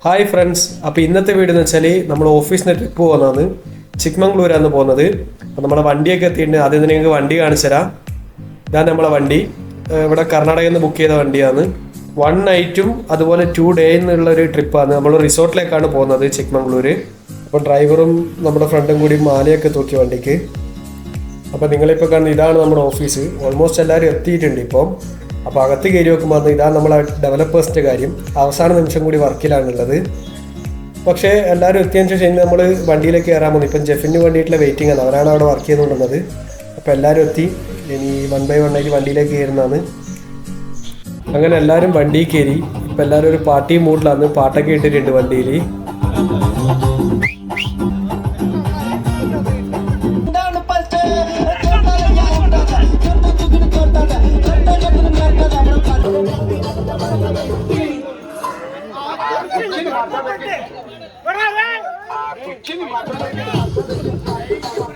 Hi friends, അപ്പോൾ ഇന്നത്തെ video എന്ന് വെച്ചാൽ നമ്മൾ ഓഫീസിൽ നിന്ന് ട്രിപ്പ് പോകുന്നതാണ്. ചിക്മംഗ്ലൂരാണ് പോകുന്നത്. അപ്പോൾ നമ്മുടെ വണ്ടിയൊക്കെ എത്തിയിട്ടുണ്ട്. ആദ്യം തന്നെ നിങ്ങൾക്ക് വണ്ടി കാണിച്ചു തരാം. ഇതാണ് നമ്മളെ വണ്ടി. ഇവിടെ കർണാടകയിൽ നിന്ന് ബുക്ക് ചെയ്ത വണ്ടിയാണ്. 1 നൈറ്റും അതുപോലെ 2 ഡേ എന്നുള്ളൊരു ട്രിപ്പാണ്. നമ്മൾ റിസോർട്ടിലേക്കാണ് പോകുന്നത് ചിക്മംഗ്ലൂര്. അപ്പോൾ ഡ്രൈവറും നമ്മുടെ ഫ്രണ്ടും കൂടി മാലയൊക്കെ തൂക്കി വണ്ടിക്ക്. അപ്പോൾ നിങ്ങളിപ്പോൾ കാണുന്നത് ഇതാണ് നമ്മുടെ ഓഫീസ്. ഓൾമോസ്റ്റ് എല്ലാവരും എത്തിയിട്ടുണ്ട് ഇപ്പം. അപ്പോൾ അകത്ത് കയറി നോക്കുമ്പോൾ ഇതാണ് നമ്മളെ ഡെവലപ്പേഴ്സിൻ്റെ കാര്യം. അവസാന നിമിഷം കൂടി വർക്കിലാണുള്ളത്. പക്ഷേ എല്ലാവരും എത്തിയതിന് ശേഷം നമ്മൾ വണ്ടിയിലേക്ക് കയറാൻ പോകുന്നു. ഇപ്പം ജെഫിന് വേണ്ടിയിട്ടുള്ള വെയിറ്റിംഗ് ആണ്. അവരാണ് അവിടെ വർക്ക് ചെയ്തുകൊണ്ടിരുന്നത്. അപ്പോൾ എല്ലാവരും എത്തി. ഇനി 1 by 1 ആയിട്ട് വണ്ടിയിലേക്ക് കയറുന്നതാണ്. അങ്ങനെ എല്ലാവരും വണ്ടിയിൽ കയറി. ഇപ്പം എല്ലാവരും ഒരു പാർട്ടി മൂഡിലാണ്. പാട്ടൊക്കെ ഇട്ടിട്ടുണ്ട് വണ്ടിയിൽ.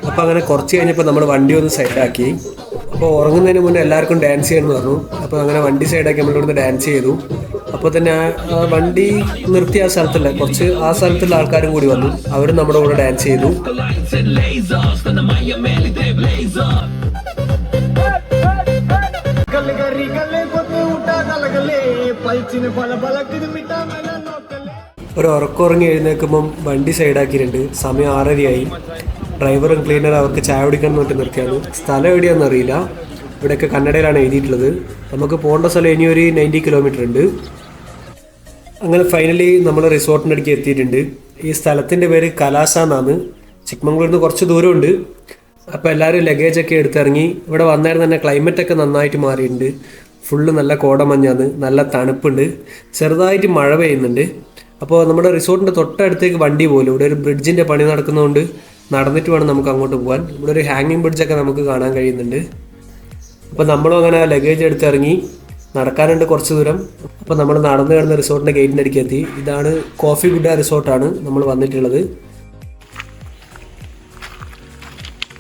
അപ്പോൾ അങ്ങനെ കുറച്ച് കഴിഞ്ഞപ്പോൾ നമ്മൾ വണ്ടി ഒന്ന് സൈഡാക്കി. അപ്പോൾ ഉറങ്ങുന്നതിന് മുന്നേ എല്ലാവർക്കും ഡാൻസ് ചെയ്യണമെന്ന് പറഞ്ഞു. അപ്പോൾ അങ്ങനെ വണ്ടി സൈഡാക്കി നമ്മളിവിടുന്ന് ഡാൻസ് ചെയ്തു. അപ്പോൾ തന്നെ ആ വണ്ടി നിർത്തിയ ആ സ്ഥലത്തുള്ള കുറച്ച് ആ സ്ഥലത്തുള്ള ആൾക്കാരും കൂടി വന്നു. അവരും നമ്മുടെ കൂടെ ഡാൻസ് ചെയ്തു. ഒരു ഉറക്കമുറങ്ങി എഴുന്നേൽക്കുമ്പം വണ്ടി സൈഡാക്കിയിട്ടുണ്ട്. സമയം 6:30 ഡ്രൈവറും ക്ലീനറും അവർക്ക് ചായ കുടിക്കാൻ വേണ്ടി നിർത്തിയാണ്. സ്ഥലം എവിടെയാണെന്ന് അറിയില്ല. ഇവിടെയൊക്കെ കന്നഡയിലാണ് എഴുതിയിട്ടുള്ളത്. നമുക്ക് പോകേണ്ട സ്ഥലം ഇനി ഒരു 90 കിലോമീറ്റർ ഉണ്ട്. അങ്ങനെ ഫൈനലി നമ്മൾ റിസോർട്ടിൻ്റെ അടുക്ക് എത്തിയിട്ടുണ്ട്. ഈ സ്ഥലത്തിൻ്റെ പേര് കലാസ എന്നാണ്. ചിക്മംഗ്ലൂരിൽ നിന്ന് കുറച്ച് ദൂരമുണ്ട്. അപ്പോൾ എല്ലാവരും ലഗേജൊക്കെ എടുത്തിറങ്ങി. ഇവിടെ വന്നേരം തന്നെ ക്ലൈമറ്റൊക്കെ നന്നായിട്ട് മാറിയിട്ടുണ്ട്. ഫുള്ള് നല്ല കോടമഞ്ഞാണ്, നല്ല തണുപ്പുണ്ട്, ചെറുതായിട്ട് മഴ പെയ്യുന്നുണ്ട്. അപ്പോൾ നമ്മുടെ റിസോർട്ടിൻ്റെ തൊട്ടടുത്തേക്ക് വണ്ടി പോലും. ഇവിടെ ഒരു ബ്രിഡ്ജിൻ്റെ പണി നടക്കുന്നതുകൊണ്ട് നടന്നിട്ട് വേണം നമുക്ക് അങ്ങോട്ട് പോകാൻ. ഇവിടെ ഒരു ഹാങ്ങിങ് ബ്രിഡ്ജൊക്കെ നമുക്ക് കാണാൻ കഴിയുന്നുണ്ട്. അപ്പോൾ നമ്മളും അങ്ങനെ ലഗേജ് എടുത്തിറങ്ങി. നടക്കാനുണ്ട് കുറച്ച് ദൂരം. അപ്പോൾ നമ്മൾ നടന്നു കിടന്ന റിസോർട്ടിൻ്റെ ഗേറ്റിൻ്റെ അടുക്ക് എത്തി. ഇതാണ് കോഫി ഗുഡ റിസോർട്ടാണ് നമ്മൾ വന്നിട്ടുള്ളത്.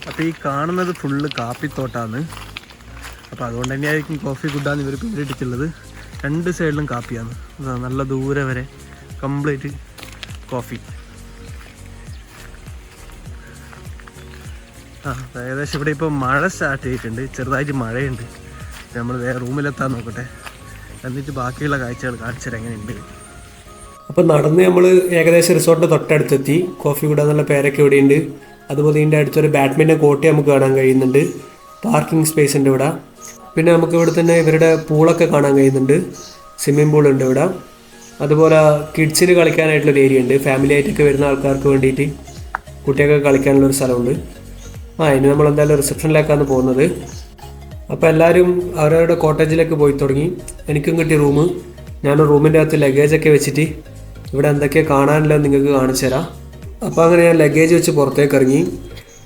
അപ്പോൾ ഈ കാണുന്നത് ഫുള്ള് കാപ്പിത്തോട്ടാണ്. അപ്പോൾ അതുകൊണ്ട് തന്നെയായിരിക്കും കോഫി ഗുഡാന്ന് ഇവർ പേരിട്ടിട്ടുള്ളത്. 2 സൈഡിലും കാപ്പിയാണ്. നല്ല ദൂരെ വരെ കംപ്ലീറ്റ് കോഫി. ഏകദേശം ഇവിടെ ഇപ്പോൾ മഴ സ്റ്റാർട്ട് ചെയ്തിട്ടുണ്ട്. ചെറുതായിട്ട് മഴയുണ്ട്. നമ്മൾ വേറെ റൂമിലെത്താൻ നോക്കട്ടെ. എന്നിട്ട് ബാക്കിയുള്ള കാഴ്ചകൾ കാണിച്ചു തരാം എങ്ങനെയുണ്ട്. അപ്പോൾ നടന്ന് നമ്മൾ ഏകദേശം റിസോർട്ടിൻ്റെ തൊട്ടടുത്തെത്തി. കോഫി ഗുഡ എന്നുള്ള പേരൊക്കെ ഇവിടെയുണ്ട്. അതുപോലെ ഇതിൻ്റെ അടുത്തൊരു ബാഡ്മിൻ്റൺ കോർട്ട് നമുക്ക് കാണാൻ കഴിയുന്നുണ്ട്. പാർക്കിംഗ് സ്പേസ് ഉണ്ട് ഇവിടെ. പിന്നെ നമുക്ക് ഇവിടെ തന്നെ ഇവരുടെ പൂളൊക്കെ കാണാൻ കഴിയുന്നുണ്ട്. സ്വിമ്മിംഗ് പൂളുണ്ട് ഇവിടെ. അതുപോലെ കിഡ്സിന് കളിക്കാനായിട്ടുള്ളൊരു ഏരിയ ഉണ്ട്. ഫാമിലി ആയിട്ടൊക്കെ വരുന്ന ആൾക്കാർക്ക് വേണ്ടിയിട്ട് കുട്ടികൾക്ക് കളിക്കാനുള്ളൊരു സ്ഥലമുണ്ട്. ഇനി നമ്മൾ എന്തായാലും റിസപ്ഷനിലേക്കാണ് പോകുന്നത്. അപ്പോൾ എല്ലാവരും അവരവരുടെ കോട്ടേജിലേക്ക് പോയി തുടങ്ങി. എനിക്കും കിട്ടിയ റൂം. ഞാൻ റൂമിൻ്റെ അകത്ത് ലഗേജൊക്കെ വെച്ചിട്ട് ഇവിടെ എന്തൊക്കെയാണ് കാണാനുള്ളത് നിങ്ങൾക്ക് കാണിച്ചു തരാം. അപ്പോൾ അങ്ങനെ ഞാൻ ലഗേജ് വെച്ച് പുറത്തേക്ക് ഇറങ്ങി.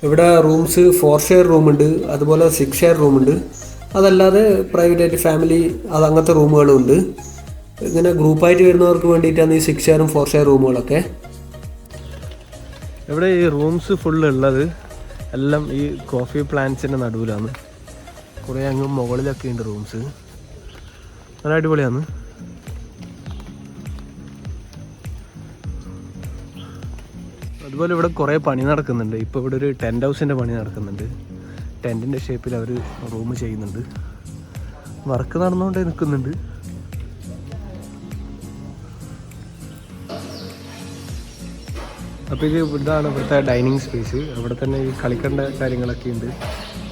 ഇവിടെ റൂംസ് 4 ഷെയർ റൂമുണ്ട്, അതുപോലെ 6 ഷെയർ റൂമുണ്ട്. അതല്ലാതെ പ്രൈവറ്റായിട്ട് ഫാമിലി അങ്ങനത്തെ റൂമുകളും ഉണ്ട്. ഇങ്ങനെ ഗ്രൂപ്പായിട്ട് വരുന്നവർക്ക് വേണ്ടിയിട്ടാണ് ഈ 6 ഷെയറും 4 ഷെയർ റൂമുകളൊക്കെ. ഇവിടെ ഈ റൂംസ് ഫുള്ള് ഉള്ളത് എല്ലാം ഈ കോഫി പ്ലാന്റ്സിൻ്റെ നടുവിലാണ്. കുറേ അങ്ങ് മുകളിലൊക്കെ ഉണ്ട് റൂംസ്. നല്ല അടിപൊളിയാണ്. അതുപോലെ ഇവിടെ കുറേ പണി നടക്കുന്നുണ്ട്. ഇപ്പോൾ ഇവിടെ ഒരു ടെൻ്റ് ഹൗസിൻ്റെ പണി നടക്കുന്നുണ്ട്. ടെൻറ്റിൻ്റെ ഷേപ്പിൽ അവർ റൂം ചെയ്യുന്നുണ്ട്. വർക്ക് നടന്നുകൊണ്ടേ നിൽക്കുന്നുണ്ട്. അപ്പോൾ ഇതാണ് ഇവിടുത്തെ ഡൈനിങ് സ്പേസ്. അവിടെ തന്നെ ഈ കളിക്കേണ്ട കാര്യങ്ങളൊക്കെ ഉണ്ട്.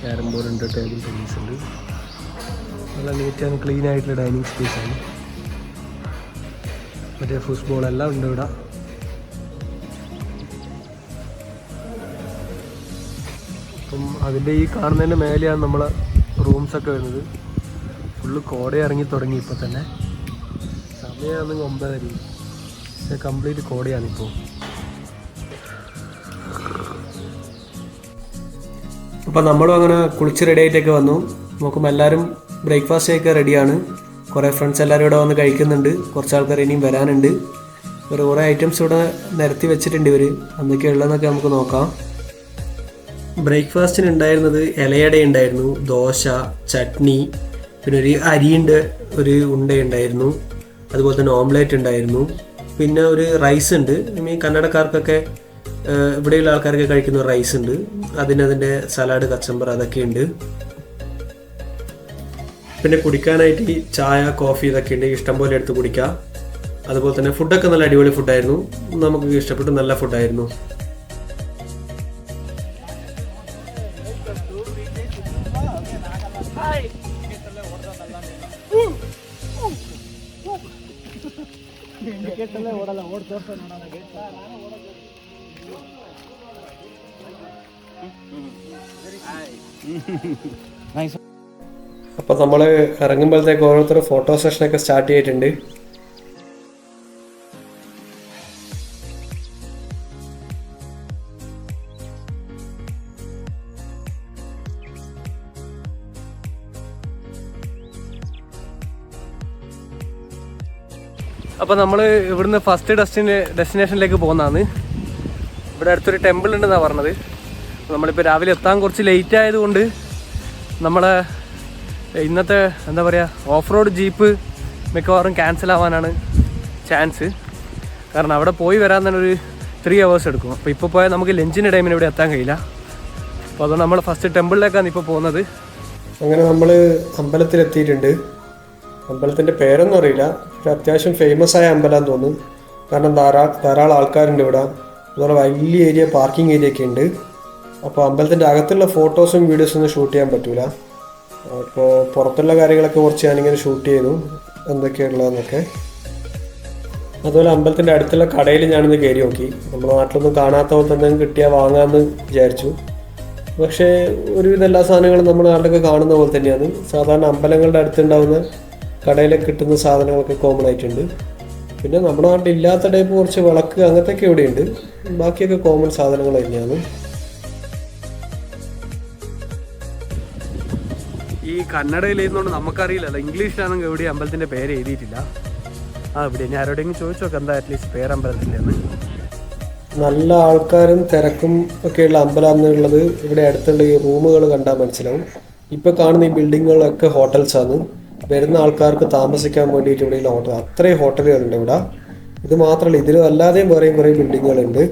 ക്യാരം ബോർഡ് ഉണ്ട്, ടേബിൾ ടെന്നീസ് ഉണ്ട്. നല്ല നീറ്റ് ആൻഡ് ക്ലീൻ ആയിട്ടുള്ള ഡൈനിങ് സ്പേസാണ്. മറ്റേ ഫുട്ബോൾ എല്ലാം ഉണ്ട് ഇവിടെ. അപ്പം അതിൻ്റെ ഈ കാണുന്നതിൻ്റെ മേലെയാണ് നമ്മളെ റൂംസൊക്കെ വരുന്നത്. ഫുള്ള് കോട ഇറങ്ങി തുടങ്ങി. ഇപ്പോൾ തന്നെ സമയമാണ് 9:30. പക്ഷേ കംപ്ലീറ്റ് കോടയാണിപ്പോൾ. അപ്പോൾ നമ്മളും അങ്ങനെ കുളിച്ച് റെഡി ആയിട്ടൊക്കെ വന്നു. നോക്കുമ്പോൾ എല്ലാവരും ബ്രേക്ക്ഫാസ്റ്റൊക്കെ റെഡിയാണ്. കുറേ ഫ്രണ്ട്സ് എല്ലാവരും ഇവിടെ വന്ന് കഴിക്കുന്നുണ്ട്. കുറച്ച് ആൾക്കാർ ഇനിയും വരാനുണ്ട്. കുറേ ഐറ്റംസ് ഇവിടെ നിരത്തി വെച്ചിട്ടുണ്ട് ഇവർ. എന്തൊക്കെയുള്ളതെന്നൊക്കെ നമുക്ക് നോക്കാം. ബ്രേക്ക്ഫാസ്റ്റിന് ഉണ്ടായിരുന്നത് ഇലയട ഉണ്ടായിരുന്നു, ദോശ, ചട്നി, പിന്നെ ഒരു അരിയുടെ ഒരു ഉണ്ട ഉണ്ടായിരുന്നു. അതുപോലെ തന്നെ ഓംലേറ്റ് ഉണ്ടായിരുന്നു. പിന്നെ ഒരു റൈസ് ഉണ്ട്. ഈ കന്നഡക്കാർക്കൊക്കെ ഇവിടെയുള്ള ആൾക്കാർക്ക് കഴിക്കുന്ന റൈസ് ഉണ്ട്. അതിൻ്റെ സലാഡ്, കച്ചമ്പർ അതൊക്കെ ഉണ്ട്. പിന്നെ കുടിക്കാനായിട്ട് ഈ ചായ, കോഫി ഇതൊക്കെ ഉണ്ട്. ഇഷ്ടംപോലെ എടുത്ത് കുടിക്കാം. അതുപോലെ തന്നെ ഫുഡൊക്കെ നല്ല അടിപൊളി ഫുഡായിരുന്നു. നമുക്ക് ഇഷ്ടപ്പെട്ടു, നല്ല ഫുഡായിരുന്നു. അപ്പോൾ നമ്മൾ ഇറങ്ങുമ്പോഴത്തേക്ക് ഓരോരുത്തർ ഫോട്ടോ സെഷനൊക്കെ സ്റ്റാർട്ട് ചെയ്തിട്ടുണ്ട്. അപ്പോൾ നമ്മൾ ഇവിടുന്ന് ഫസ്റ്റ് ഡെസ്റ്റിനേഷനിലേക്ക് പോകുന്നതാണ്. ഇവിടെ അടുത്തൊരു ടെമ്പിൾ ഉണ്ടെന്നാണ് പറഞ്ഞത്. നമ്മളിപ്പോൾ രാവിലെ എത്താൻ കുറച്ച് ലേറ്റ് ആയതുകൊണ്ട് നമ്മളെ ഇന്നത്തെ എന്താ പറയുക ഓഫ് റോഡ് ജീപ്പ് മിക്കവാറും ക്യാൻസൽ ആവാനാണ് ചാൻസ്. കാരണം അവിടെ പോയി വരാൻ തന്നെ ഒരു 3 hours എടുക്കും. അപ്പോൾ ഇപ്പോൾ പോയാൽ നമുക്ക് ലഞ്ചിൻ്റെ ടൈമിന് ഇവിടെ എത്താൻ കഴിയില്ല. അപ്പോൾ അതുകൊണ്ട് നമ്മൾ ഫസ്റ്റ് ടെമ്പിളിലേക്കാണ് ഇപ്പോൾ പോകുന്നത്. അങ്ങനെ നമ്മൾ അമ്പലത്തിലെത്തിയിട്ടുണ്ട്. അമ്പലത്തിൻ്റെ പേരൊന്നും അറിയില്ല. പക്ഷെ അത്യാവശ്യം ഫേമസ് ആയ അമ്പലമാണെന്ന് തോന്നുന്നു. കാരണം ധാരാളം ആൾക്കാരുണ്ട് ഇവിടെ. അതുപോലെ വലിയ ഏരിയ, പാർക്കിംഗ് ഏരിയ ഒക്കെ ഉണ്ട്. അപ്പോൾ അമ്പലത്തിൻ്റെ അകത്തുള്ള ഫോട്ടോസും വീഡിയോസും ഒന്നും ഷൂട്ട് ചെയ്യാൻ പറ്റില്ല. അപ്പോൾ പുറത്തുള്ള കാര്യങ്ങളൊക്കെ കുറച്ച് ഞാനിങ്ങനെ ഷൂട്ട് ചെയ്തു, എന്തൊക്കെയുള്ളതെന്നൊക്കെ. അതുപോലെ അമ്പലത്തിൻ്റെ അടുത്തുള്ള കടയിൽ ഞാനിന്ന് കയറി നോക്കി. നമ്മുടെ നാട്ടിലൊന്നും കാണാത്ത പോലെ തന്നെ കിട്ടിയാൽ വാങ്ങാമെന്ന് വിചാരിച്ചു. പക്ഷേ ഒരുവിധ എല്ലാ സാധനങ്ങളും നമ്മുടെ നാട്ടിലൊക്കെ കാണുന്ന പോലെ തന്നെയാണ്. സാധാരണ അമ്പലങ്ങളുടെ അടുത്തുണ്ടാവുന്ന കടയിലൊക്കെ കിട്ടുന്ന സാധനങ്ങളൊക്കെ കോമൺ ആയിട്ടുണ്ട്. പിന്നെ നമ്മുടെ നാട്ടിൽ ഇല്ലാത്ത ടൈപ്പ് കുറച്ച് വിളക്ക് അങ്ങനത്തെയൊക്കെ ഇവിടെയുണ്ട്. ബാക്കിയൊക്കെ കോമൺ സാധനങ്ങൾ തന്നെയാണ്. ഈ കന്നഡയിൽ എഴുതുന്നതുകൊണ്ട് നമുക്കറിയില്ലല്ലോ. ഇംഗ്ലീഷിലാണെങ്കിൽ എവിടെ അമ്പലത്തിൻ്റെ പേര് എഴുതിയിട്ടില്ല. ഇവിടെ ഞാൻ ആരോടെങ്കിലും ചോദിച്ചു നോക്കാം എന്താ അറ്റ്ലീസ്റ്റ് പേര് അമ്പലത്തിൻ്റെ. നല്ല ആൾക്കാരും തിരക്കും ഒക്കെയുള്ള അമ്പലമെന്നുള്ളത് ഇവിടെ അടുത്തുള്ള ഈ റൂമുകൾ കണ്ടാൽ മനസ്സിലാവും. ഇപ്പോൾ കാണുന്ന ഈ ബിൽഡിങ്ങുകളൊക്കെ ഹോട്ടൽസാണ്. വരുന്ന ആൾക്കാർക്ക് താമസിക്കാൻ വേണ്ടിയിട്ട് ഇവിടെയുള്ള ഹോട്ടൽ, അത്രയും ഹോട്ടലുകളുണ്ട് ഇവിടെ. ഇത് മാത്രമല്ല, ഇതിലും അല്ലാതെയും വേറെയും കുറേ ബിൽഡിങ്ങുകളുണ്ട്.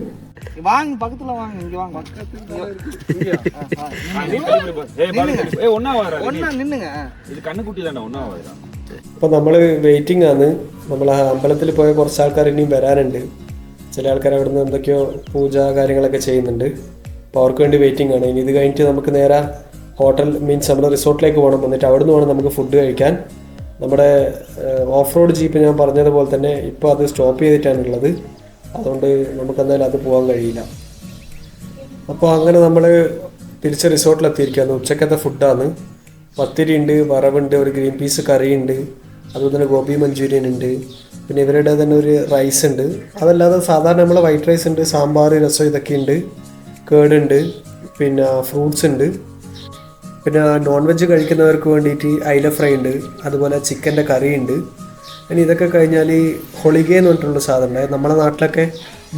അപ്പോൾ നമ്മൾ വെയിറ്റിംഗ് ആണ്. നമ്മൾ അമ്പലത്തിൽ പോയ കുറച്ച് ആൾക്കാർ ഇനിയും വരാനുണ്ട്. ചില ആൾക്കാർ അവിടെ നിന്ന് എന്തൊക്കെയോ പൂജ കാര്യങ്ങളൊക്കെ ചെയ്യുന്നുണ്ട്. അപ്പോൾ അവർക്ക് വേണ്ടി വെയിറ്റിംഗ് ആണ്. ഇനി ഇത് കഴിഞ്ഞിട്ട് നമുക്ക് നേരെ ഹോട്ടൽ മീൻസ് നമ്മുടെ റിസോർട്ടിലേക്ക് പോകണം. എന്നിട്ട് അവിടെ നിന്ന് വേണം നമുക്ക് ഫുഡ് കഴിക്കാൻ. നമ്മുടെ ഓഫ് റോഡ് ജീപ്പ് ഞാൻ പറഞ്ഞതുപോലെ തന്നെ ഇപ്പോൾ അത് സ്റ്റോപ്പ് ചെയ്തിട്ടാണുള്ളത്. അതുകൊണ്ട് നമുക്കെന്തായാലും അത് പോകാൻ കഴിയില്ല. അപ്പോൾ അങ്ങനെ നമ്മൾ തിരിച്ച് റിസോർട്ടിലെത്തിയിരിക്കുകയാണ്. ഉച്ചക്കത്തെ ഫുഡാണ്. പത്തിരി ഉണ്ട്, വറവുണ്ട്, ഒരു ഗ്രീൻ പീസ് കറി ഉണ്ട്, അതുപോലെ തന്നെ ഗോബി മഞ്ചൂരിയൻ ഉണ്ട്, പിന്നെ ഇവരുടെ തന്നെ ഒരു റൈസ് ഉണ്ട്. അതല്ലാതെ സാധാരണ നമ്മൾ വൈറ്റ് റൈസ് ഉണ്ട്, സാമ്പാർ, രസം ഇതൊക്കെ ഉണ്ട്, കേടുണ്ട്, പിന്നെ ഫ്രൂട്ട്സ് ഉണ്ട്. പിന്നെ നോൺ വെജ് കഴിക്കുന്നവർക്ക് വേണ്ടിയിട്ട് അയില ഫ്രൈ ഉണ്ട്, അതുപോലെ ചിക്കൻ്റെ കറി ഉണ്ട്. ഇനി ഇതൊക്കെ കഴിഞ്ഞാൽ ഹൊളിഗ എന്ന് പറഞ്ഞിട്ടുള്ള സാധനം ഉണ്ട്. നമ്മുടെ നാട്ടിലൊക്കെ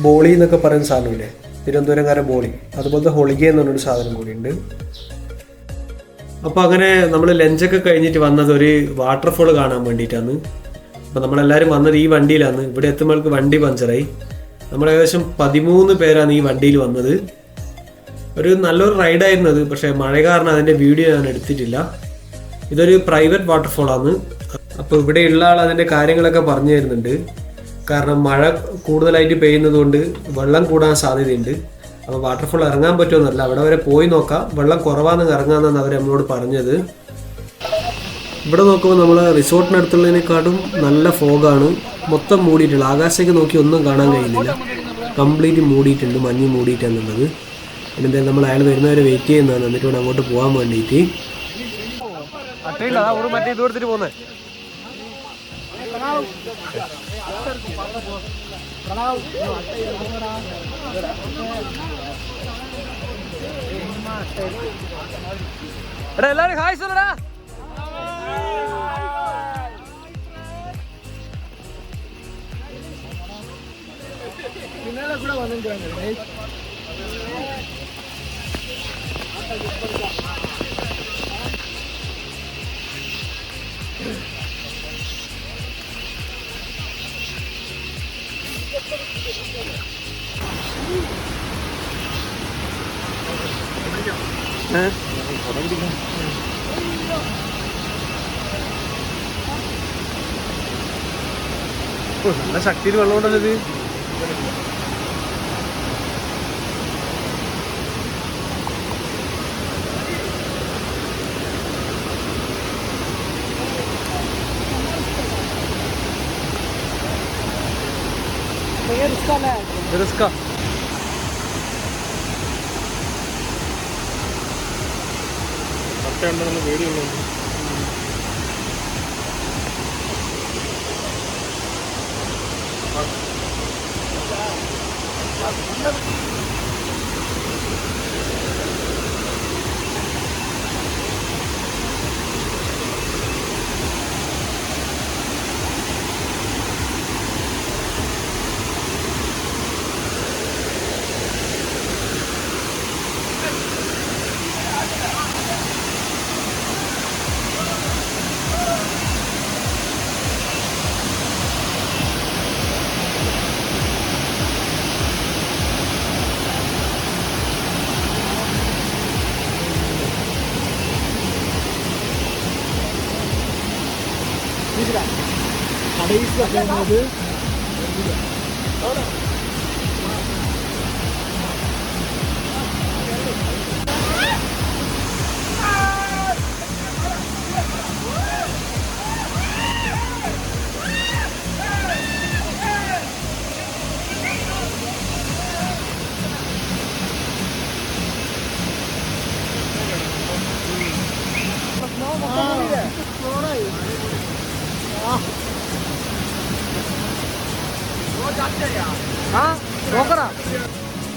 ബോളി എന്നൊക്കെ പറയുന്ന സാധനമില്ലേ, തിരുവനന്തപുരംകാരെ ബോളി, അതുപോലത്തെ ഹൊളിഗ എന്ന് പറഞ്ഞൊരു സാധനം കൂടി ഉണ്ട്. അപ്പോൾ അങ്ങനെ നമ്മൾ ലഞ്ചൊക്കെ കഴിഞ്ഞിട്ട് വന്നത് ഒരു വാട്ടർഫോൾ കാണാൻ വേണ്ടിയിട്ടാണ്. അപ്പോൾ നമ്മളെല്ലാവരും വന്നത് ഈ വണ്ടിയിലാണ്. ഇവിടെ എത്തുമ്പോഴേക്ക് വണ്ടി പഞ്ചറായി. നമ്മൾ ഏകദേശം 13 പേരാണ് ഈ വണ്ടിയിൽ വന്നത്. ഒരു നല്ലൊരു റൈഡായിരുന്നു അത്. പക്ഷേ മഴ കാരണം അതിൻ്റെ വീഡിയോ ഞാൻ എടുത്തിട്ടില്ല. ഇതൊരു പ്രൈവറ്റ് വാട്ടർഫോളാണ്. അപ്പോൾ ഇവിടെയുള്ള ആൾ അതിൻ്റെ കാര്യങ്ങളൊക്കെ പറഞ്ഞു തരുന്നുണ്ട്. കാരണം മഴ കൂടുതലായിട്ട് പെയ്യുന്നത് കൊണ്ട് വെള്ളം കൂടാൻ സാധ്യതയുണ്ട്. അപ്പോൾ വാട്ടർഫോൾ ഇറങ്ങാൻ പറ്റുമെന്നല്ല, അവിടെ വരെ പോയി നോക്കാം. വെള്ളം കുറവാണെന്ന് ഇറങ്ങാമെന്നാണ് അവർ നമ്മളോട് പറഞ്ഞത്. ഇവിടെ നോക്കുമ്പോൾ നമ്മൾ റിസോർട്ടിനടുത്തുള്ളതിനെക്കാട്ടും നല്ല ഫോഗാണ്. മൊത്തം മൂടിയിട്ടുള്ള, ആകാശത്തേക്ക് നോക്കി ഒന്നും കാണാൻ കഴിയുന്നില്ല. കംപ്ലീറ്റ് മൂടിയിട്ടുണ്ട്, മഞ്ഞ് മൂടിയിട്ടാണുള്ളത്. എന്തായാലും നമ്മൾ അയാൾ വരുന്നവരെ വെയിറ്റ് ചെയ്യുന്നതാണ്, എന്നിട്ട് ഇവിടെ അങ്ങോട്ട് പോകാൻ വേണ്ടിയിട്ട്. മറ്റേ ഇത് കൊടുത്തിട്ട് പോകുന്നത് എടാ എല്ലാരും ഹായ് சொல்லடா. പിന്നാലെ കൂടെ വന്നിട്ടാണ്. നല്ല ശക്തിയിൽ വെള്ളമുണ്ടല്ലോ ഇത്. റിസ്കാ. ഉണ്ടെന്നുള്ള പേടിയുള്ളൂ.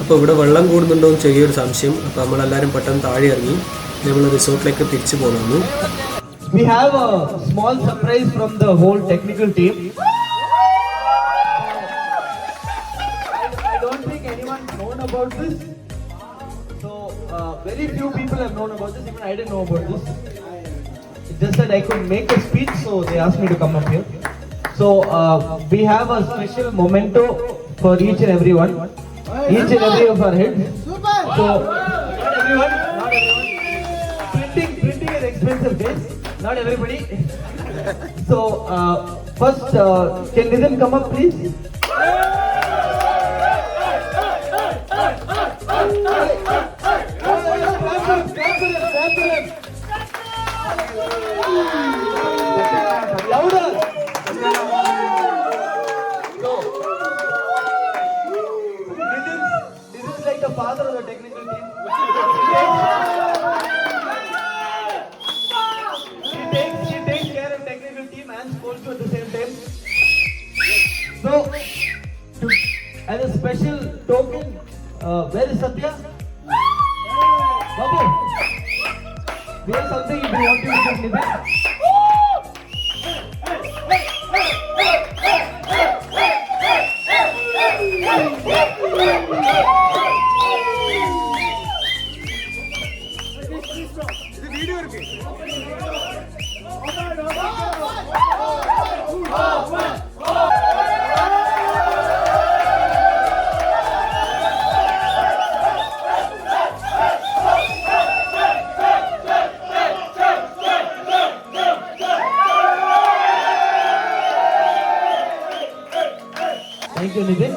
അപ്പോൾ ഇവിടെ വെള്ളം കൂടുന്നുണ്ടോ എന്ന് ചെറിയൊരു സംശയം. അപ്പോൾ നമ്മളെല്ലാവരും പെട്ടെന്ന് താഴെ ഇറങ്ങി നമ്മൾ റിസോർട്ടിലേക്ക് തിരിച്ചു പോകുന്നു. We have a small surprise from the whole technical team. I don't think anyone known about this. So very few people have known about this. Even I didn't know about this. It's just that I could make a speech, so they asked me to come up here. So we have a special memento for each and everyone. Each and every of our heads. So not everyone. Printing is expensive, days. Not everybody. So first, can Nitin come up, please? Louder. This is like the father of the technical team. She takes care of technical team and sports at the same time. So, as a special token, where is Satya? Babu, we have something if you want to give Nitin. Thank you, Nitin.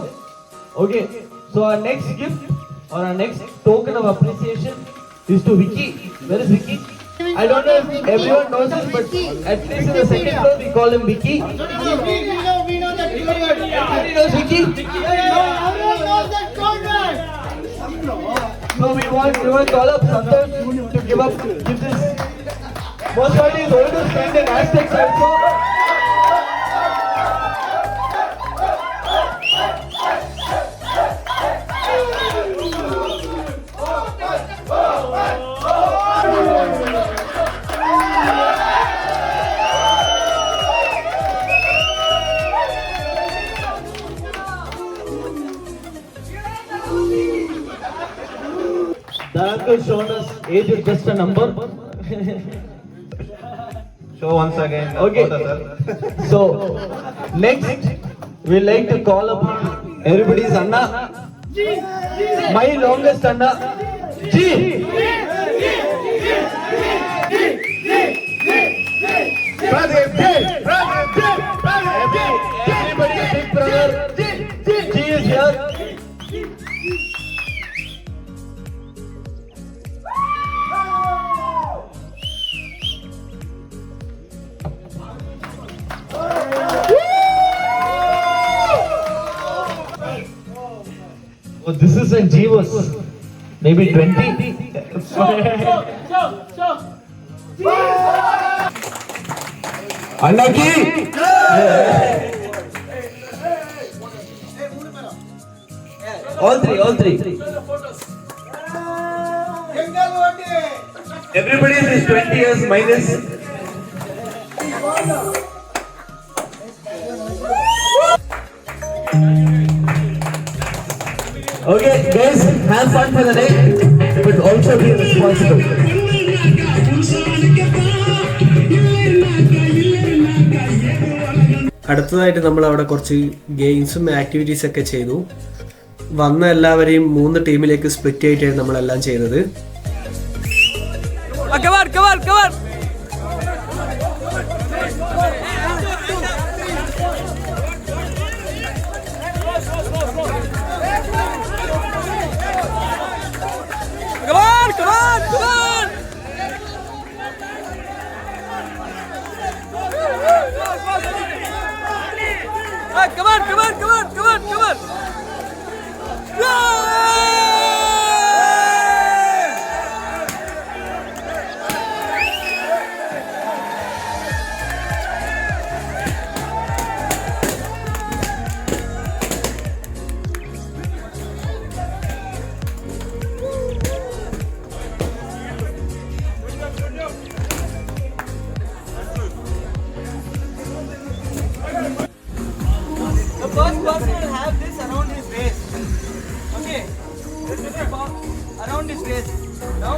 Okay, so our next gift or our next token of appreciation is to Vicky. Where is Vicky? I don't know if everyone knows this, but at least in the second floor we call him Vicky. We know that code word. Everybody knows Vicky? Everyone knows that code word. So we want to call up Santosh to give this. Most likely is oldest friend in Aztecs also. The uncle showed us age is just a number. Show once again. Okay. So next we like to call up Everybody's Anna. My longest Anna. G. Everybody's big brother. G is here. Oh, this is when G was maybe 20. Unlucky. All three. Everybody is 20 years minus. Okay, guys, have fun for the day, but also be responsible. അടുത്തതായിട്ട് നമ്മൾ അവിടെ കുറച്ച് ഗെയിംസും activities ഒക്കെ ചെയ്തു. വന്ന എല്ലാവരെയും 3 ടീമിലേക്ക് സ്പ്ലിറ്റ് ആയിട്ടാണ് നമ്മളെല്ലാം ചെയ്തത്. Come on! The first person will have this around his waist. Okay, this is around his waist. Now,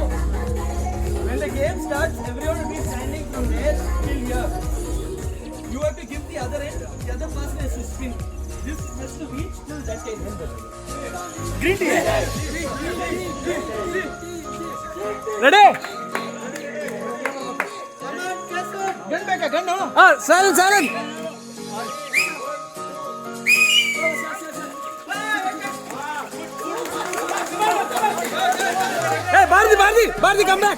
when the game starts, everyone will be standing from there till here. You have to give the other end. The other person has to spin. This has to reach till that end. Green tea. Ready? Gun back, gun no. Silent. Hey, Bharti, come back.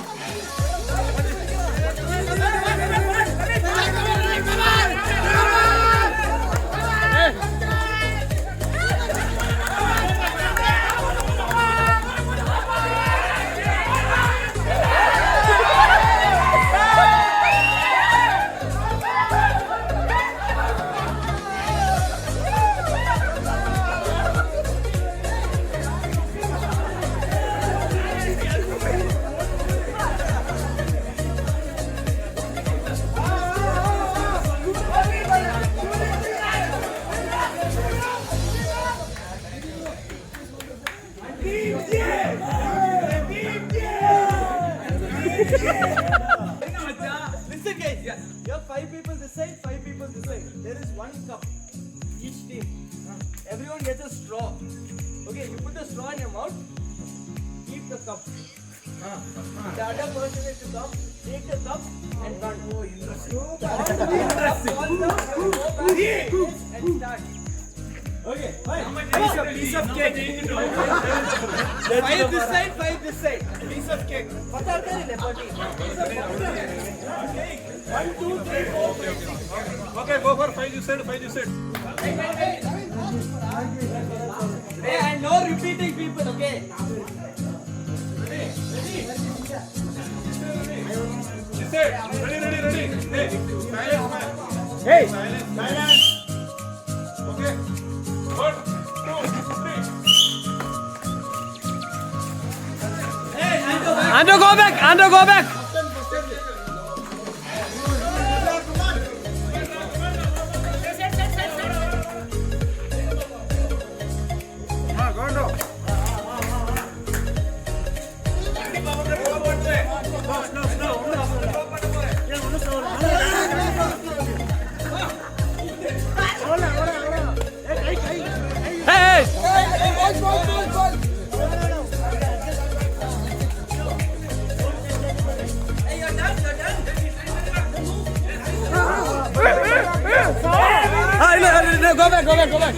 Listen guys, you have 5 people this side, 5 people this side. There is 1 cup each team. Everyone gets a straw. Okay, you put the straw in your mouth, keep the cup. The other person is to come, take the cup and run. Oh, interesting. And start. Okay, fine. Piece of cake. 5 this side, 5 this side. Piece of cake. Pata hai na party. 1, 2, 3, 4, 5, 6. Okay, go for 5 you said. Hey, and no repeating people, okay? Ready? This side. Ready. Hey! Silence. Okay. 1, 2, 3. Hey, Ando, go back. Hey! no, go back, go back, go back.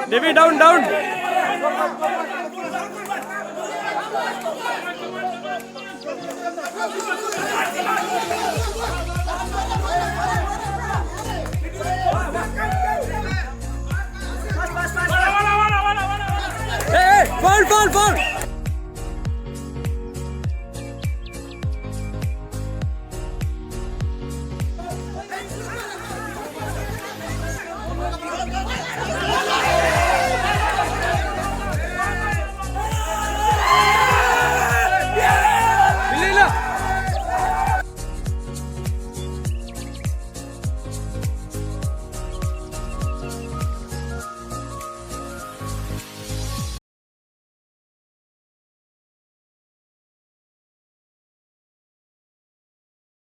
Devi, down, down. Hey, fall, fall, fall.